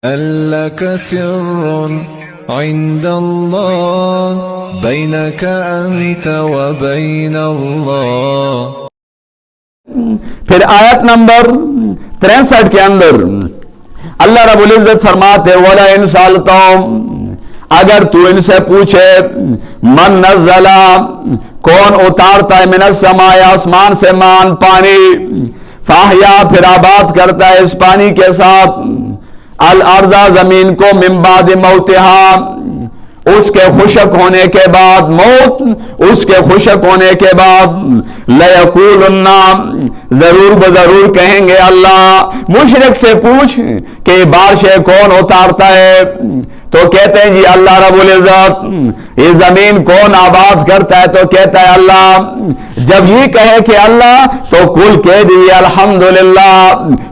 هل لك سر عند الله بينك أنت وبين الله؟ پھر آیت نمبر 63 کے اندر اللہ رب العزت فرماتے وَلَا إِن سَأَلْتَهُمْ، اگر تو ان سے پوچھے من نزلہ، کون اتارتا ہے من السماء، آسمان سے مان پانی، فاحیا، پھر آباد کرتا ہے اس پانی کے ساتھ، الارض، زمین کو، من بعد موتها، اس کے خشک ہونے کے بعد، موت اس کے خشک ہونے کے بعد، لَيَقُولُنَّ، ضرور بضرور کہیں گے اللہ۔ مشرک سے پوچھ کہ یہ بارشیں کون اتارتا ہے، تو کہتے ہیں جی اللہ رب العزت۔ یہ زمین کون آباد کرتا ہے، تو کہتا ہے اللہ۔ جب یہ کہے کہ اللہ، تو کل کہہ دیجیے الحمدللہ،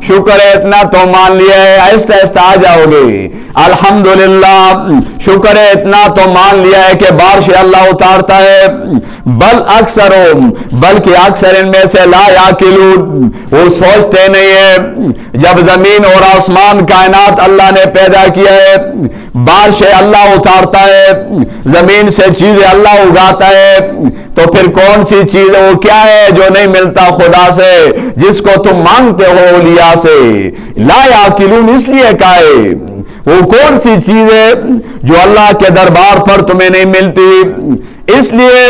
شکر ہے اتنا تو مان لیا ہے، آہستہ آہستہ آ جاؤ گے۔ الحمدللہ، شکر ہے اتنا تو مان لیا ہے کہ بارش اللہ اتارتا ہے۔ بل اکثرهم، بلکہ اکثر ان میں سے لا یعقلون، وہ سوچتے نہیں ہے۔ جب زمین اور آسمان کائنات اللہ نے پیدا کیا ہے، بارشیں اللہ اتارتا ہے، زمین سے چیزیں اللہ اگاتا ہے، تو پھر کون سی چیز وہ کیا ہے جو نہیں ملتا خدا سے، جس کو تم مانگتے ہو اولیاء سے؟ لا یعقلون اس لیے کہا ہے، وہ کون سی چیز ہے جو اللہ کے دربار پر تمہیں نہیں ملتی؟ اس لیے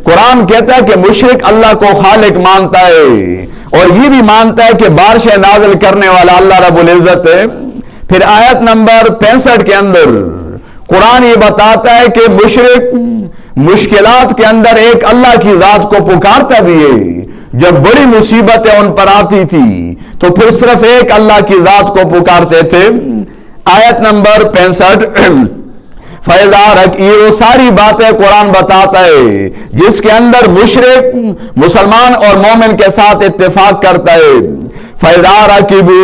قرآن کہتا ہے کہ مشرک اللہ کو خالق مانتا ہے، اور یہ بھی مانتا ہے کہ بارشیں نازل کرنے والا اللہ رب العزت ہے۔ پھر آیت نمبر 65 کے اندر قرآن یہ بتاتا ہے کہ مشرک مشکلات کے اندر ایک اللہ کی ذات کو پکارتا بھی ہے۔ جب بڑی مصیبتیں ان پر آتی تھی تو پھر صرف ایک اللہ کی ذات کو پکارتے تھے۔ آیت نمبر 65، فیضارک، یہ وہ ساری باتیں قرآن بتاتا ہے جس کے اندر مشرک مسلمان اور مومن کے ساتھ اتفاق کرتا ہے۔ فیضارکبو،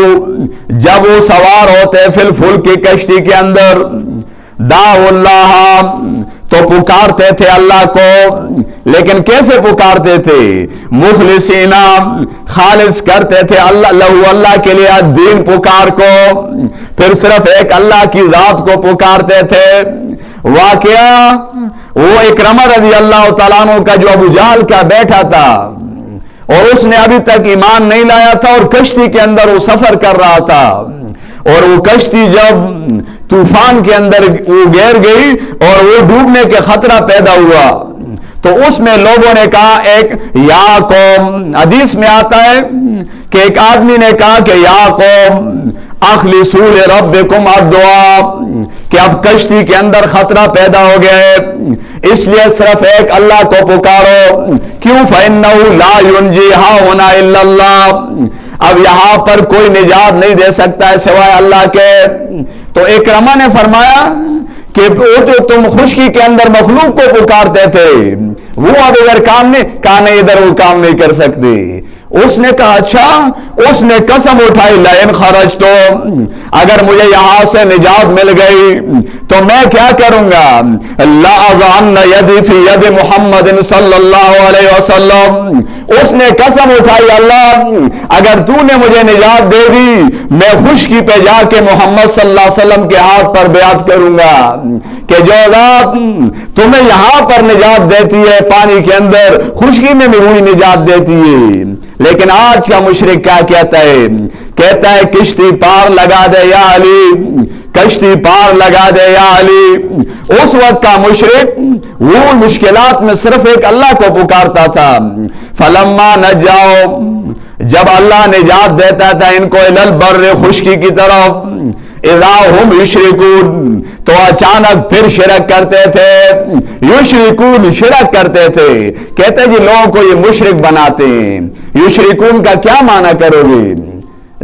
جب وہ سوار ہوتے فی الفلک کی کشتی کے اندر، دعوا اللہ، تو پکارتے تھے اللہ کو، لیکن کیسے پکارتے تھے؟ مخلصین، خالص کرتے تھے اللہ لہو، اللہ کے لیے دین پکار کو، پھر صرف ایک اللہ کی ذات کو پکارتے تھے۔ واقعہ وہ اکرمہ رضی اللہ تعالیٰ عنہ کا جو ابو جہل کا بیٹا تھا، اور اس نے ابھی تک ایمان نہیں لایا تھا، اور کشتی کے اندر وہ سفر کر رہا تھا، اور وہ کشتی جب طوفان کے اندر وہ گر گئی اور وہ ڈوبنے کے خطرہ پیدا ہوا، تو اس میں لوگوں نے کہا، ایک یا قوم، حدیث میں آتا ہے کہ ایک آدمی نے کہا کہ یا قوم اخلصوا لربکم الدعاء، کہ اب کشتی کے اندر خطرہ پیدا ہو گیا ہے، اس لیے صرف ایک اللہ کو پکارو۔ کیوں؟ فإنہ لا ینجی ہاہنا الا اللہ، اب یہاں پر کوئی نجات نہیں دے سکتا ہے سوائے اللہ کے۔ تو اکرمہ نے فرمایا کہ وہ تو تم خشکی کے اندر مخلوق کو پکارتے تھے، وہ اب اگر کام نہیں، کہا نہیں ادھر وہ کام نہیں کر سکتے۔ اس نے کہا اچھا، اس نے قسم اٹھائی، لئن خرجت، اگر مجھے یہاں سے نجات مل گئی تو میں کیا کروں گا؟ لأضعن یدی فی ید محمد صلی اللہ علیہ وسلم، اس نے قسم اٹھائی، اللہ اگر تو نے مجھے نجات دے دی، میں خشکی پہ جا کے محمد صلی اللہ علیہ وسلم کے ہاتھ پر بیعت کروں گا کہ جو ذات تمہیں یہاں پر نجات دیتی ہے پانی کے اندر، خشکی میں بھی وہی نجات دیتی ہے۔ لیکن آج کا مشرک کیا کہتا ہے؟ کہتا ہے کشتی پار لگا دے یا علی، کشتی پار لگا دے یا علی۔ اس وقت کا مشرک وہ مشکلات میں صرف ایک اللہ کو پکارتا تھا۔ فلما نجاؤ، جب اللہ نجات دیتا تھا ان کو الی البر، خشکی کی طرف، اذا ہم یشرکون، تو اچانک پھر شرک کرتے تھے۔ یشرکون، شرک کرتے تھے۔ کہتے جی لوگوں کو یہ مشرک بناتے ہیں۔ یشرکون کا کیا معنی کرو گے؟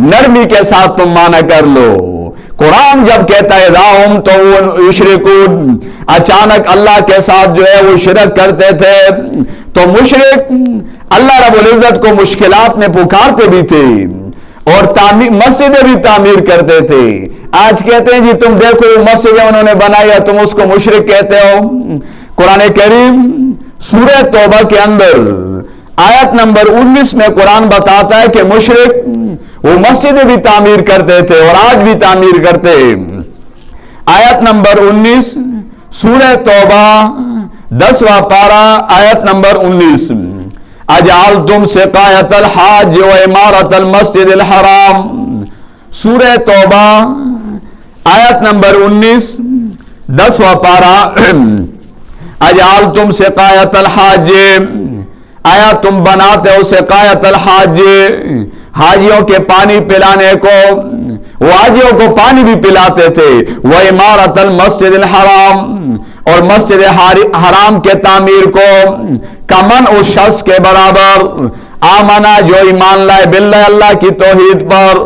نرمی کے ساتھ تم معنی کر لو۔ قرآن جب کہتا ہے اذا ہم، تو وہ یشرکون، اچانک اللہ کے ساتھ جو ہے وہ شرک کرتے تھے۔ تو مشرک اللہ رب العزت کو مشکلات میں پکارتے بھی تھے، اور مسجدیں بھی تعمیر کرتے تھے۔ آج کہتے ہیں جی تم دیکھو مسجدیں انہوں نے بنائی ہے، تم اس کو مشرک کہتے ہو۔ قرآن کریم سورہ توبہ کے اندر آیت نمبر 19 میں قرآن بتاتا ہے کہ مشرک وہ مسجدیں بھی تعمیر کرتے تھے اور آج بھی تعمیر کرتے ہیں۔ آیت نمبر 19 سورہ توبہ 10واں پارہ آیت نمبر 19 اجعلتم سقایت الحاج و عمارت المسجد الحرام، سورہ توبہ آیت نمبر 19 10واں پارہ اجعلتم سقایت الحاج، آیا تم بناتے ہو سقایت الحاج، حاجیوں کے پانی پلانے کو، وہ حاجیوں کو پانی بھی پلاتے تھے، وہ عمارت المسجد الحرام، اور مسجد حرام کے تعمیر کو، کمن اس شخص کے برابر، آمنا جو ایمان لائے باللہ اللہ کی توحید پر،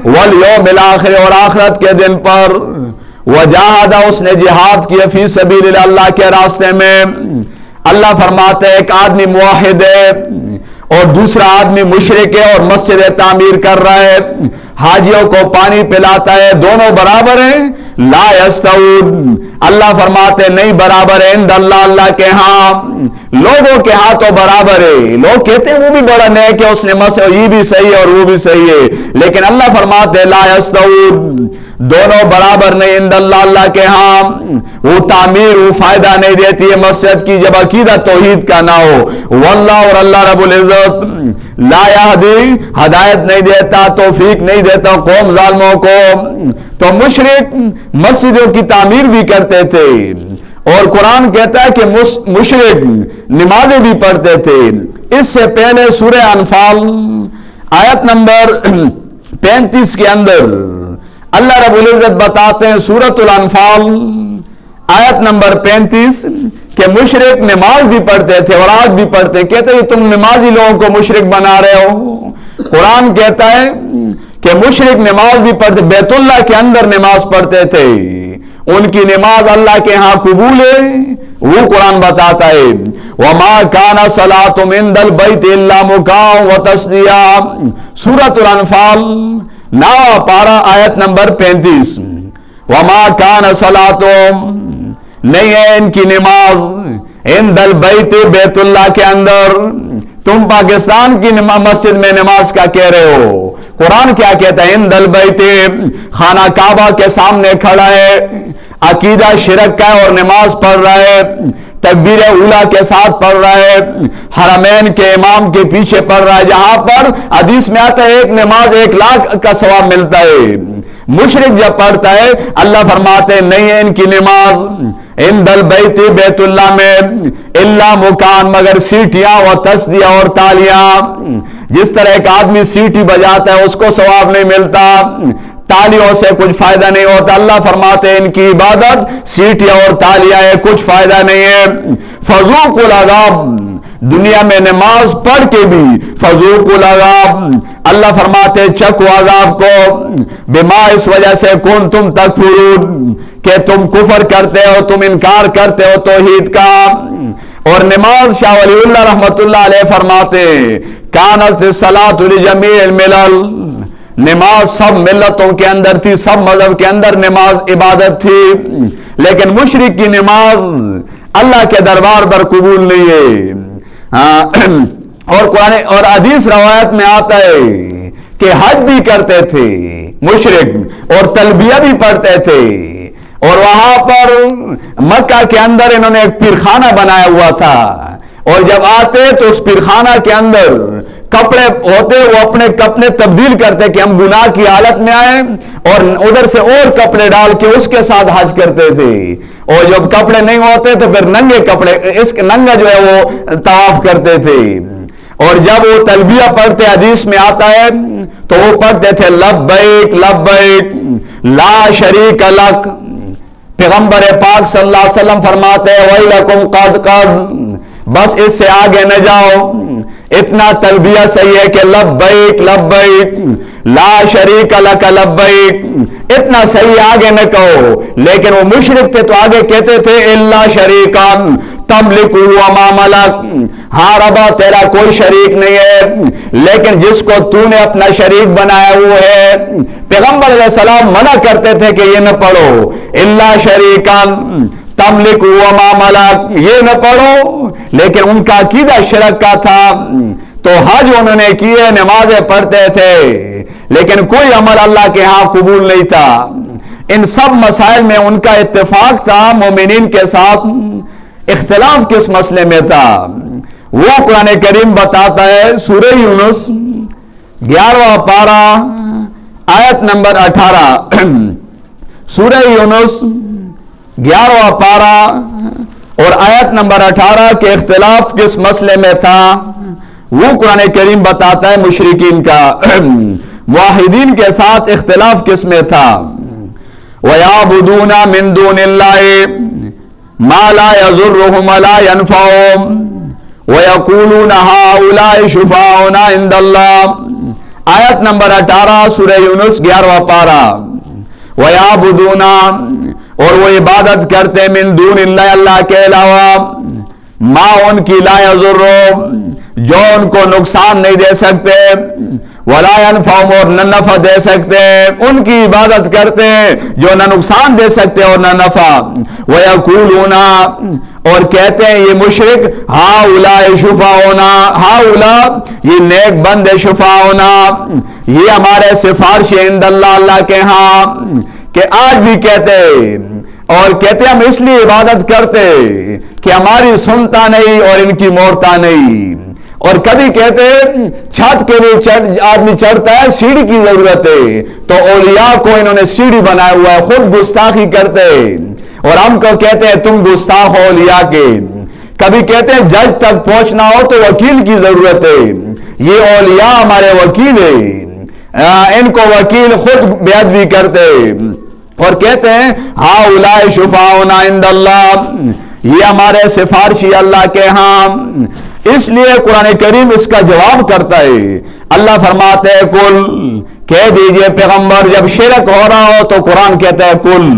والیوم الاخر اور آخرت کے دن پر، وجاہد اس نے جہاد کیا فی سبیل اللہ کے راستے میں۔ اللہ فرماتے ایک آدمی موحد ہے اور دوسرا آدمی مشرک ہے اور مسجد تعمیر کر رہا ہے، حاجیوں کو پانی پلاتا ہے، دونوں برابر ہیں؟ لا یستوون، اللہ فرماتے نہیں برابر ہے، عند اللہ اللہ کے ہاں، لوگوں کے ہاں تو برابر ہے، لوگ کہتے ہیں وہ بھی بڑا نیک ہے، اس نے مسجد یہ بھی صحیح ہے اور وہ بھی صحیح ہے، لیکن اللہ فرماتے لا یستوون، دونوں برابر نہیں عند اللہ اللہ کے ہاں، وہ تعمیر وہ فائدہ نہیں دیتی ہے مسجد کی جب عقیدہ توحید کا نہ ہو، واللہ اور اللہ رب العزت لا یہدی ہدایت نہیں دیتا، توفیق نہیں دیتا قوم ظالموں کو۔ تو مشرک مسجدوں کی تعمیر بھی کرتے تھے، اور قرآن کہتا ہے کہ مشرک نمازیں بھی پڑھتے تھے۔ اس سے پہلے سورہ انفال آیت نمبر 35 کے اندر اللہ رب العزت بتاتے ہیں، سورۃ الانفال آیت نمبر 35 کہ مشرک نماز بھی پڑھتے تھے اور آج بھی پڑھتے، کہتے ہیں تم نمازی لوگوں کو مشرک بنا رہے ہو۔ قرآن کہتا ہے کہ مشرک نماز بھی پڑھتے، بیت اللہ کے اندر نماز پڑھتے تھے، ان کی نماز اللہ کے ہاں قبول ہے، وہ قرآن بتاتا ہے وما کان صلاتهم عند البیت الا مکاء وتصدیہ، سورۃ الانفال 9 پارہ آیت نمبر 35 وما کان صلاتهم، نہیں ہے ان کی نماز عند البیت بیت اللہ کے اندر، تم پاکستان کی مسجد میں نماز کا کہہ رہے ہو، قرآن کیا کہتا ہے عند البیت، خانہ کعبہ کے سامنے کھڑا ہے، عقیدہ شرک کا ہے اور نماز پڑھ رہا ہے، تکبیر اولا کے ساتھ پڑھ رہا ہے، حرمین کے امام کے پیچھے پڑھ رہا ہے، جہاں پر حدیث میں آتا ہے ایک نماز 1 لاکھ کا ثواب ملتا ہے۔ مشرک جب پڑھتا ہے اللہ فرماتے ہیں نہیں ہے ان کی نماز عند البیت بیت اللہ میں الا مکان، مگر سیٹیاں و تصدیہ اور تالیاں، جس طرح ایک آدمی سیٹی بجاتا ہے اس کو ثواب نہیں ملتا، تالیوں سے کچھ فائدہ نہیں ہوتا، اللہ فرماتے ہیں ان کی عبادت سیٹیاں اور تالیاں ہے، کچھ فائدہ نہیں ہے۔ فذوقوا العذاب، دنیا میں نماز پڑھ کے بھی فذوقوا العذاب، اللہ فرماتے چکو عذاب کو، بما اس وجہ سے کنتم تکفرون، کہ تم کفر کرتے ہو، تم انکار کرتے ہو توحید کا۔ اور نماز شاہ ولی اللہ رحمت اللہ علیہ فرماتے کانت الصلاۃ لجمیع الملل، نماز سب ملتوں کے اندر تھی، سب مذہب کے اندر نماز عبادت تھی، لیکن مشرک کی نماز اللہ کے دربار پر قبول نہیں ہے۔ اور قرآن اور حدیث روایت میں آتا ہے کہ حج بھی کرتے تھے مشرک اور تلبیہ بھی پڑھتے تھے، اور وہاں پر مکہ کے اندر انہوں نے ایک پیرخانہ بنایا ہوا تھا، اور جب آتے تو اس پیرخانہ کے اندر کپڑے ہوتے وہ اپنے کپڑے تبدیل کرتے کہ ہم گناہ کی حالت میں آئے، اور ادھر سے اور کپڑے ڈال کے اس کے ساتھ حج کرتے تھے، اور جب کپڑے نہیں ہوتے تو پھر ننگے کپڑے اس ننگا جو ہے وہ طواف کرتے تھے، اور جب وہ تلبیہ پڑھتے حدیث میں آتا ہے تو وہ پڑھتے تھے لبیک لبیک لا شریک لک، پیغمبر پاک صلی اللہ علیہ وسلم فرماتے ہیں ویلکم قد قد، بس اس سے آگے نہ جاؤ، اتنا تلبیہ صحیح ہے کہ لبیک لبیک لا شریک لک لبیک، اتنا صحیح آگے نہ کہو، لیکن وہ مشرک تھے تو آگے کہتے تھے الا شریکان تملکہ وما ملک، ہاں ربا تیرا کوئی شریک نہیں ہے، لیکن جس کو تو نے اپنا شریک بنایا وہ ہے۔ پیغمبر علیہ السلام منع کرتے تھے کہ یہ نہ پڑھو الا شریکان تملکہ وما ملک، یہ نہ پڑھو، لیکن ان کا عقیدہ شرک کا تھا، تو حج انہوں نے کیے، نمازیں پڑھتے تھے، لیکن کوئی عمل اللہ کے ہاں قبول نہیں تھا۔ ان سب مسائل میں ان کا اتفاق تھا، مومنین کے ساتھ اختلاف کس مسئلے میں تھا؟ وہ قرآن کریم بتاتا ہے سورہ یونس 11واں پارہ آیت نمبر 18 سورہ یونس 11واں پارہ اور آیت نمبر 18 کے اختلاف کس مسئلے میں تھا وہ قرآن کریم بتاتا ہے مشرکین کا موحدین کے ساتھ اختلاف کس میں تھا؟ وَيَعْبُدُونَ مِن دُونِ اللَّهِ مَا لَا يَضُرُّهُمْ وَلَا يَنْفَعُهُمْ وَيَقُولُونَ هَؤُلَاءِ شُفَعَاؤُنَا عِندَ اللَّهِ آیت نمبر 18 سورہ یونس 11واں پارہ وَيَعْبُدُونَ اور وہ عبادت کرتے من دون اللہ اللہ کے علاوہ ما ان کی لا یضرُّ جو ان کو نقصان نہیں دے سکتے ولا ينفعهم اور نہ نفع دے سکتے، ان کی عبادت کرتے ہیں جو نہ نقصان دے سکتے اور نہ نفع۔ وَيَقُولُونَ اور کہتے ہیں یہ مشرک ہَؤُلَاءِ شُفَعَاؤُنَا ہَؤُلَاء یہ نیک بندے شفاؤنا یہ ہمارے سفارش عند اللہ اللہ کے ہاں، کہ آج بھی کہتے اور کہتے ہم اس لیے عبادت کرتے کہ ہماری سنتا نہیں اور ان کی موڑتا نہیں، اور کبھی کہتے چھت کے لیے آدمی چڑھتا ہے سیڑھی کی ضرورت ہے تو اولیاء کو انہوں نے سیڑھی بنایا ہوا ہے، خود گستاخی کرتے اور ہم کو کہتے ہیں تم گستاخ ہو اولیاء کے۔ کبھی کہتے ہیں جج تک پہنچنا ہو تو وکیل کی ضرورت ہے، یہ اولیاء ہمارے وکیل ہیں، ان کو وکیل خود بے ادبی کرتے اور کہتے ہیں ہؤلاء شفعاؤنا عند اللہ یہ ہمارے سفارشی اللہ کے ہاں۔ اس لیے قرآن کریم اس کا جواب کرتا ہے، اللہ فرماتے ہیں کل کہہ دیجئے پیغمبر جب شرک ہو رہا ہو تو قرآن کہتا ہے کل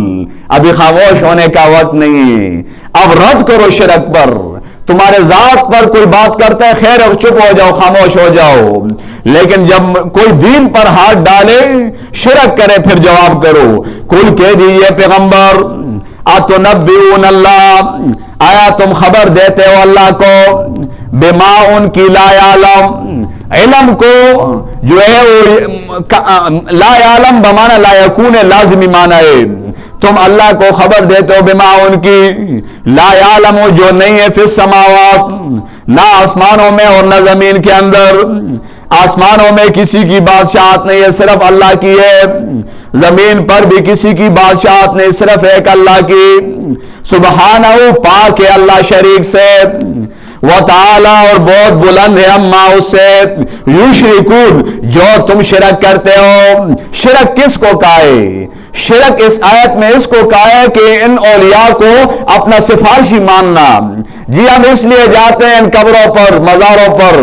ابھی خاموش ہونے کا وقت نہیں ہے، اب رد کرو شرک پر، تمہارے ذات پر کوئی بات کرتا ہے خیر چپ ہو جاؤ خاموش ہو جاؤ، لیکن جب کوئی دین پر ہاتھ ڈالے شرک کرے پھر جواب کرو۔ کل کہہ دیجئے پیغمبر اتنبئون اللہ آیا تم خبر دیتے ہو اللہ کو بما ان کی لا یعلم علم کو جو ہے لا یعلم بمعنی لا یکون لازمی معنی ہے، تم اللہ کو خبر دیتے ہو بما ان کی لا یعلم جو نہیں ہے فی السماوات نہ آسمانوں میں اور نہ زمین کے اندر، آسمانوں میں کسی کی بادشاہت نہیں ہے صرف اللہ کی ہے، زمین پر بھی کسی کی بادشاہت نہیں صرف ایک اللہ کی، سبحانہ پاک ہے اللہ شریک سے، وتعالی اور بہت بلند ہے اما اس سے یشرکون جو تم شرک کرتے ہو۔ شرک کس کو کہا ہے؟ شرک اس آیت میں اس کو کہا ہے کہ ان اولیاء کو اپنا سفارشی ماننا، جی ہم اس لیے جاتے ہیں ان قبروں پر مزاروں پر،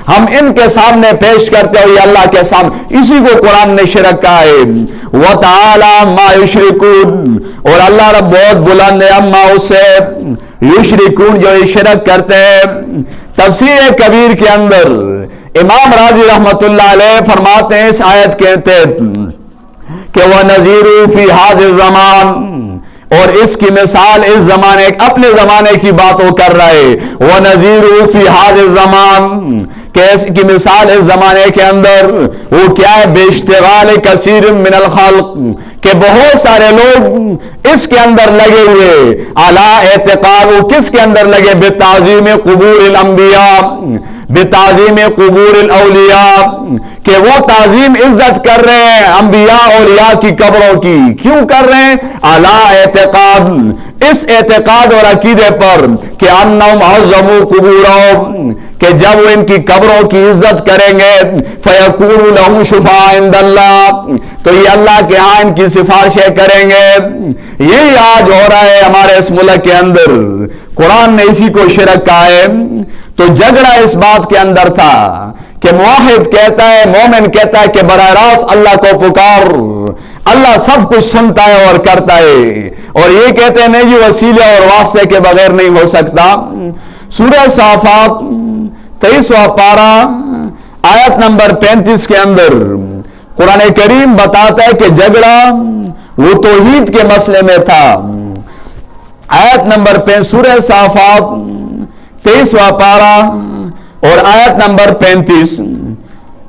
ہم ان کے سامنے پیش کرتے ہو یہ اللہ کے سامنے، اسی کو قرآن نے شرک کہا ہے۔ وَتَعَالَى مَا يُشْرِكُونَ اور اللہ رب بہت بلند ہے اما اس سے یشرکون جو شرک کرتے ہیں۔ تفسیر کبیر کے اندر امام راضی رحمت اللہ علیہ فرماتے ہیں اس آیت کے تحت کہ وَنَذِيرُ فِي هَذَا الزَّمَانِ اور اس کی مثال اس زمانے اپنے زمانے کی بات وہ کر رہا ہے، وَنَذِيرُ فِي هَذَا الزَّمَانِ کہ اس کی مثال اس زمانے کے اندر وہ کیا ہے بِاشْتِغَالِ كَثِيرٍ مِّنَ الْخَلْقِ کہ بہت سارے لوگ اس کے اندر لگے ہوئے عَلَىٰ اعتقاد وہ کس کے اندر لگے بِتَعْظِيمِ قُبُورِ الْأَنْبِيَاءِ بتعظیم قبور الاولیاء کہ وہ تعظیم عزت کر رہے ہیں انبیاء اولیاء کی قبروں کی، کیوں کر رہے ہیں؟ علی اعتقاد اس اعتقاد اور عقیدے پر کہ انہم عظموا قبورہم کہ جب وہ ان کی قبروں کی عزت کریں گے فیکون لہم شفاء عند اللہ تو یہ اللہ کے ہاں ان کی سفارشیں کریں گے۔ یہی آج ہو رہا ہے ہمارے اس ملک کے اندر، قرآن نے اسی کو شرک کہا ہے۔ تو جھگڑا اس بات کے اندر تھا کہ موحد کہتا ہے مومن کہتا ہے کہ براہ راست اللہ کو پکار، اللہ سب کچھ سنتا ہے اور کرتا ہے، اور یہ کہتے ہیں نہیں یہ وسیلے اور واسطے کے بغیر نہیں ہو سکتا۔ سورہ صافات 23واں پارہ آیت نمبر 35 کے اندر قرآن کریم بتاتا ہے کہ جھگڑا وہ توحید کے مسئلے میں تھا۔ آیت نمبر سورہ صافات 23واں پارہ اور آیت نمبر 35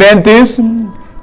35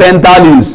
45।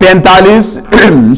45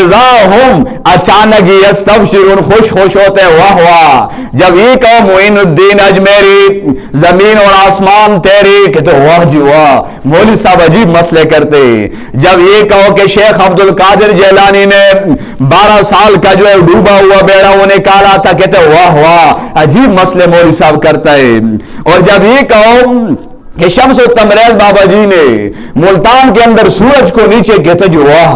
اذا ہم اچانک یستبشرون خوش ہوتے واہ واہ. جب یہ کہو معین الدین اجمیری زمین اور آسمان تیری کہتے واہ جی واہ مولوی صاحب عجیب مسئلے کرتے. جب یہ کہو کہ شیخ عبد القادر جیلانی نے 12 سال کا جو ہے ڈوبا ہوا بیڑا وہ نکالا تھا کہتے واہ واہ عجیب مسئلے مولوی صاحب کرتا ہے. اور جب یہ کہو کہ شمس و تبریز بابا جی نے ملتان کے اندر سورج کو نیچے کہتے جو واہ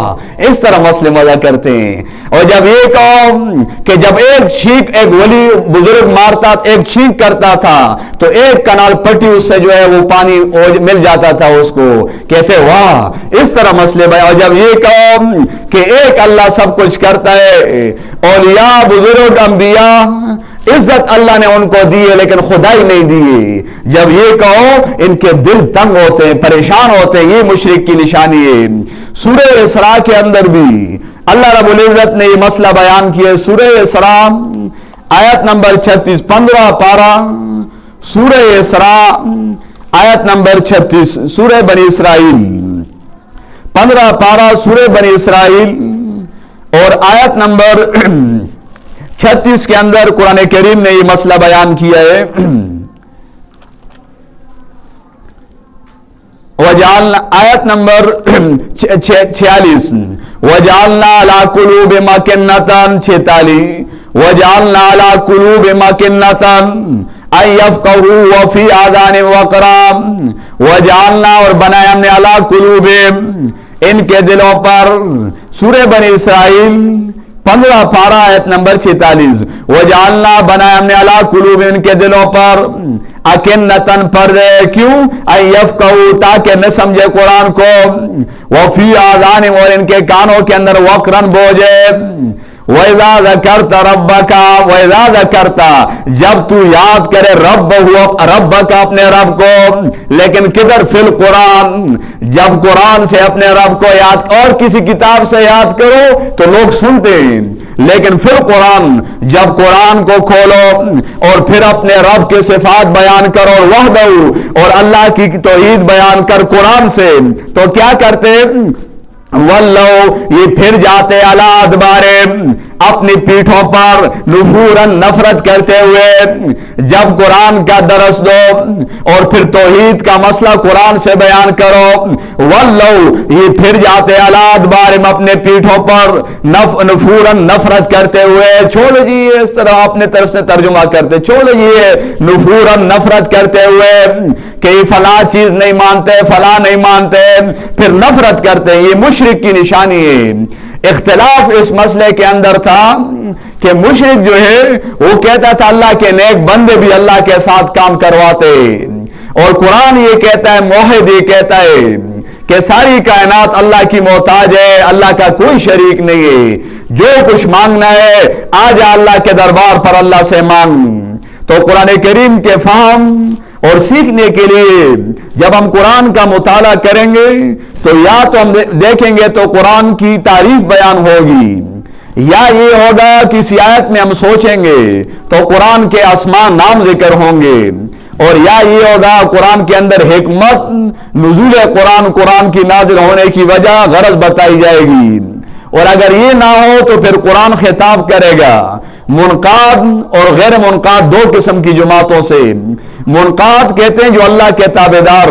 اس طرح مسئلے مزہ کرتے ہیں. اور جب یہ کہو کہ جب ایک چھینک ایک ولی بزرگ مارتا ایک چھینک کرتا تھا تو ایک کنال پٹی اس سے جو ہے وہ پانی مل جاتا تھا اس کو کہتے واہ اس طرح مسئلے بھائی. اور جب یہ کہو کہ ایک اللہ سب کچھ کرتا ہے اولیاء بزرگ انبیاء عزت اللہ نے ان کو دی ہے لیکن خدائی نہیں دی. جب یہ کہو ان کے دل تنگ ہوتے ہیں پریشان ہوتے ہیں یہ مشرک کی نشانی ہے. سورہ اسراء کے اندر بھی اللہ رب العزت نے یہ مسئلہ بیان کیا ہے. سورہ اسراء آیت نمبر 36 15 پارہ سورہ اسراء آیت نمبر 36 سورہ بنی اسرائیل 15 پارہ سورہ بنی اسرائیل اور آیت نمبر 36 کے اندر قرآن کریم نے یہ مسئلہ بیان کیا ہے. وجعلنا آیت نمبر 46 وجعلنا علی قلوب مکنۃ 46 وجعلنا علی قلوب مکنۃ ان یفقهوا وفی آذان وقرا وجعلنا اور بنایا ہم نے علی قلوب ان کے دلوں پر. سورہ بنی اسرائیل 15 پارہ آیت نمبر 46 وجعلنا بنایا ہم نے علی قلوب ان کے دلوں پر اکنتن پردے کیوں ان یفقهوا تاکہ نہ سمجھے قرآن کو وفی آذان اور ان کے کانوں کے اندر وقرن بوجھے. وَإِذَا ذَكَرْتَ رَبَّكَ وَإِذَا ذَكَرْتَ جب تو یاد کرے ربک اپنے رب کو لیکن کدھر فی القرآن جب قرآن سے اپنے رب کو یاد اور کسی کتاب سے یاد کرو تو لوگ سنتے ہیں لیکن فی القرآن جب قرآن کو کھولو اور پھر اپنے رب کے صفات بیان کرو وحدہ اور اللہ کی توحید بیان کر قرآن سے تو کیا کرتے واللو یہ پھر جاتے علی ادبارے اپنی پیٹھوں پر نفورن نفرت کرتے ہوئے. جب قرآن کا درس دو اور پھر توحید کا مسئلہ قرآن سے بیان کرو واللو یہ پھر جاتے علی ادبارے اپنے پیٹھوں پر نفورن نفرت کرتے ہوئے. چھوڑ جی اس طرح اپنے طرف سے ترجمہ کرتے چھوڑ جی نفورن نفرت کرتے ہوئے کہ یہ فلاں چیز نہیں مانتے فلاں نہیں مانتے پھر نفرت کرتے. یہ مشرک کی نشانی ہے. اختلاف اس مسئلے کے اندر تھا کہ مشرک جو ہے وہ کہتا تھا اللہ کے نیک بندے بھی اللہ کے ساتھ کام کرواتے اور قرآن یہ کہتا ہے موحد یہ کہتا ہے کہ ساری کائنات اللہ کی محتاج ہے اللہ کا کوئی شریک نہیں ہے. جو کچھ مانگنا ہے آ جا اللہ کے دربار پر اللہ سے مانگ. تو قرآن کریم کے فہم اور سیکھنے کے لیے جب ہم قرآن کا مطالعہ کریں گے تو یا تو ہم دیکھیں گے تو قرآن کی تعریف بیان ہوگی یا یہ ہوگا کسی آیت میں ہم سوچیں گے تو قرآن کے اسماء نام ذکر ہوں گے اور یا یہ ہوگا قرآن کے اندر حکمت نزول قرآن کی نازل ہونے کی وجہ غرض بتائی جائے گی. اور اگر یہ نہ ہو تو پھر قرآن خطاب کرے گا منقاد اور غیر منقاد دو قسم کی جماعتوں سے. منقاد کہتے ہیں جو اللہ کے تابعدار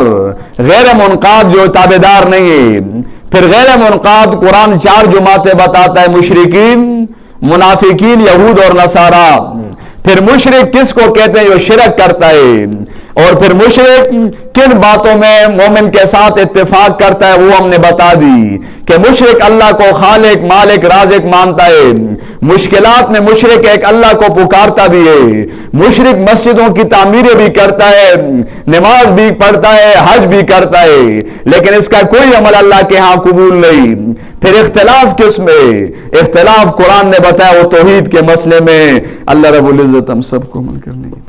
غیر منقاد جو تابعدار نہیں ہے. پھر غیر منقاد قرآن 4 جماعتیں بتاتا ہے مشرکین منافقین یہود اور نصارا. پھر مشرک کس کو کہتے ہیں جو شرک کرتا ہے اور پھر مشرک کن باتوں میں مومن کے ساتھ اتفاق کرتا ہے وہ ہم نے بتا دی کہ مشرک اللہ کو خالق مالک رازق مانتا ہے. مشکلات میں مشرک ایک اللہ کو پکارتا بھی ہے. مشرک مسجدوں کی تعمیریں بھی کرتا ہے نماز بھی پڑھتا ہے حج بھی کرتا ہے لیکن اس کا کوئی عمل اللہ کے ہاں قبول نہیں. پھر اختلاف کس میں اختلاف قرآن نے بتایا وہ توحید کے مسئلے میں. اللہ رب العزت ہم سب کو عمل کرنے کی